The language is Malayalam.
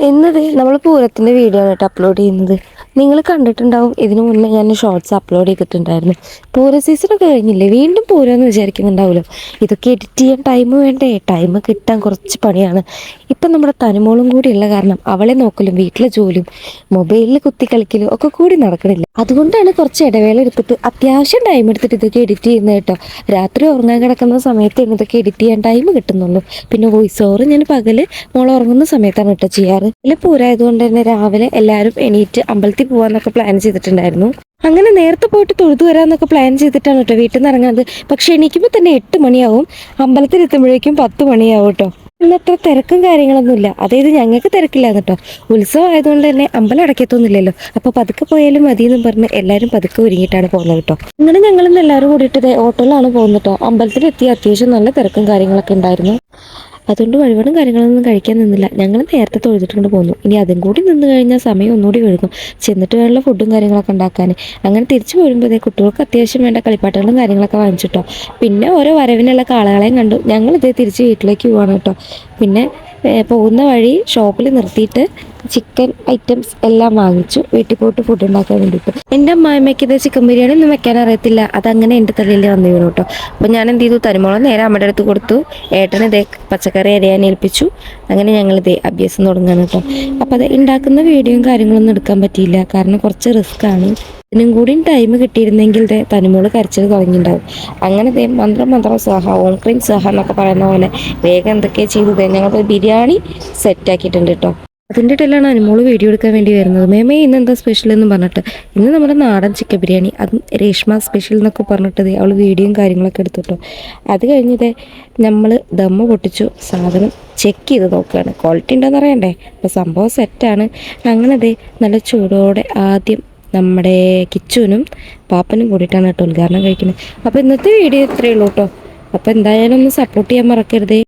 എന്നത് നമ്മൾ പൂരത്തിൻ്റെ വീഡിയോ ആണ് കേട്ടോ അപ്ലോഡ് ചെയ്യുന്നത്. നിങ്ങൾ കണ്ടിട്ടുണ്ടാവും, ഇതിനു മുന്നേ ഞാൻ ഷോർട്സ് അപ്ലോഡ് ചെയ്തിട്ടുണ്ടായിരുന്നു. പൂര സീസണൊക്കെ കഴിഞ്ഞില്ലേ, വീണ്ടും പൂരമെന്ന് വിചാരിക്കുന്നുണ്ടാവുമല്ലോ. ഇതൊക്കെ എഡിറ്റ് ചെയ്യാൻ ടൈം വേണ്ടേ? ടൈം കിട്ടാൻ കുറച്ച് പണിയാണ്. ഇപ്പം നമ്മുടെ തനുമോളും കൂടി ഉള്ള കാരണം അവളെ നോക്കലും വീട്ടിലെ ജോലിയും മൊബൈലിൽ കുത്തി കളിക്കലും ഒക്കെ കൂടി നടക്കണില്ല. അതുകൊണ്ടാണ് കുറച്ച് ഇടവേള എടുത്തിട്ട് അത്യാവശ്യം ടൈം എടുത്തിട്ട് ഇതൊക്കെ എഡിറ്റ് ചെയ്യുന്നത് കേട്ടോ. രാത്രി ഉറങ്ങാൻ കിടക്കുന്ന സമയത്ത് ഇതൊക്കെ എഡിറ്റ് ചെയ്യാൻ ടൈം കിട്ടുന്നുള്ളൂ. പിന്നെ വോയിസ് ഓവർ ഞാൻ പകല് മോൾ ഉറങ്ങുന്ന സമയത്താണ് കേട്ടോ ചെയ്യാറ്. ഇതിൽ പൂരമായതുകൊണ്ട് തന്നെ രാവിലെ എല്ലാവരും എണീറ്റ് അമ്പലത്തിൽ പോകാന്നൊക്കെ പ്ലാൻ ചെയ്തിട്ടുണ്ടായിരുന്നു. അങ്ങനെ നേരത്തെ പോയിട്ട് തൊഴുതു വരാന്നൊക്കെ പ്ലാൻ ചെയ്തിട്ടാണ് കേട്ടോ വീട്ടിൽ നിന്ന് ഇറങ്ങുന്നത്. പക്ഷെ എണീക്കുമ്പോൾ തന്നെ 8 മണിയാവും, അമ്പലത്തിൽ എത്തുമ്പോഴേക്കും 10 മണിയാവും കേട്ടോ. ഇന്നത്ര തിരക്കും കാര്യങ്ങളൊന്നുമില്ല. അതായത് ഞങ്ങൾക്ക് തിരക്കില്ല കേട്ടോ. ഉത്സവം ആയതുകൊണ്ട് തന്നെ അമ്പലം അടയ്ക്കത്തൊന്നുമില്ലല്ലോ. അപ്പോൾ പതുക്കെ പോയാലും മതിയെന്നും പറഞ്ഞ് എല്ലാവരും പതുക്കെ ഒരുങ്ങിയിട്ടാണ് പോകുന്നത് കേട്ടോ. അങ്ങനെ ഞങ്ങളിന്ന് എല്ലാവരും കൂടിയിട്ട് ഓട്ടോയിലാണ് പോകുന്നത് കേട്ടോ. അമ്പലത്തിലെത്തി അത്യാവശ്യം നല്ല തിരക്കും കാര്യങ്ങളൊക്കെ ഉണ്ടായിരുന്നു. അതുകൊണ്ട് വഴിപാടും കാര്യങ്ങളൊന്നും കഴിക്കാൻ നിന്നില്ല. ഞങ്ങൾ നേരത്തെ തൊഴുതിട്ടുകൊണ്ട് പോന്നു. ഇനി അതും കൂടി നിന്ന് കഴിഞ്ഞാൽ സമയം ഒന്നുകൂടി വഴുകും. ചെന്നിട്ട് വേണ്ട ഫുഡും കാര്യങ്ങളൊക്കെ ഉണ്ടാക്കാൻ. അങ്ങനെ തിരിച്ചു പോരുമ്പോഴേ കുട്ടികൾക്ക് അത്യാവശ്യം വേണ്ട കളിപ്പാട്ടുകളും കാര്യങ്ങളൊക്കെ വാങ്ങിച്ചിട്ടോ. പിന്നെ ഓരോ വരവിനുള്ള കാളകളെയും കണ്ടു. ഞങ്ങളിതേ തിരിച്ച് വീട്ടിലേക്ക് പോവാണ് കേട്ടോ. പിന്നെ പോകുന്ന വഴി ഷോപ്പിൽ നിർത്തിയിട്ട് ചിക്കൻ ഐറ്റംസ് എല്ലാം വാങ്ങിച്ചു വീട്ടിൽ പോയിട്ട് ഫുഡ് ഉണ്ടാക്കാൻ വേണ്ടിയിട്ട്. എൻ്റെ അമ്മായിമ്മയ്ക്ക് ഇത് ചിക്കൻ ബിരിയാണി ഒന്നും വെക്കാൻ അറിയത്തില്ല. അതങ്ങനെ എൻ്റെ തലയിൽ വന്നു വീണു കേട്ടോ. അപ്പോൾ ഞാൻ എന്ത് ചെയ്തു, തരുമോളം നേരെ അമ്മയുടെ അടുത്ത് കൊടുത്തു. ഏട്ടന് ഇതേ പച്ചക്കറി അരിയാൻ ഏൽപ്പിച്ചു. അങ്ങനെ ഞങ്ങളിതേ അഭ്യാസം തുടങ്ങുകയാണ് കേട്ടോ. അപ്പോൾ അത് ഉണ്ടാക്കുന്ന വീഡിയോയും കാര്യങ്ങളൊന്നും എടുക്കാൻ പറ്റിയില്ല, കാരണം കുറച്ച് റിസ്ക്കാണ്. ഇതിനും കൂടിയും ടൈം കിട്ടിയിരുന്നെങ്കിൽ തനുമോള് കരച്ചിൽ തുടങ്ങിയിട്ടുണ്ടാവും. അങ്ങനെ മന്ത്രം സഹ ഓം ക്രീം സഹ എന്നൊക്കെ പറയുന്ന പോലെ വേഗം എന്തൊക്കെയാണ് ചെയ്തത്. ഞങ്ങൾ ബിരിയാണി സെറ്റാക്കിയിട്ടുണ്ട് കേട്ടോ. അതിൻ്റെ ഇടയിലാണ് അനുമോള് വീഡിയോ എടുക്കാൻ വേണ്ടി വരുന്നത്. മേമേ ഇന്ന് എന്താ സ്പെഷ്യൽ എന്ന് പറഞ്ഞിട്ട്. ഇന്ന് നമ്മുടെ നാടൻ ചിക്കൻ ബിരിയാണി, അതും രേഷ്മ സ്പെഷ്യൽ എന്നൊക്കെ പറഞ്ഞിട്ട് അവൾ വീഡിയോയും കാര്യങ്ങളൊക്കെ എടുത്തിട്ടോ. അത് കഴിഞ്ഞിട്ട് നമ്മൾ ദമ്മ പൊട്ടിച്ചു. സാധനം ചെക്ക് ചെയ്ത് നോക്കുകയാണ്, ക്വാളിറ്റി ഉണ്ടോയെന്ന് അറിയണ്ടേ. അപ്പോൾ സംഭവം സെറ്റാണ്. അങ്ങനെ നല്ല ചൂടോടെ ആദ്യം നമ്മുടെ കിച്ചുവിനും പാപ്പനും കൂടിയിട്ടാണ് കേട്ടോ ഉദ്ഘാടനം കഴിക്കുന്നത്. അപ്പോൾ ഇന്നത്തെ വീഡിയോ ഇത്രയേ ഉള്ളൂ കേട്ടോ. അപ്പോൾ എന്തായാലും ഒന്ന് സപ്പോർട്ട് ചെയ്യാൻ മറക്കരുതേ.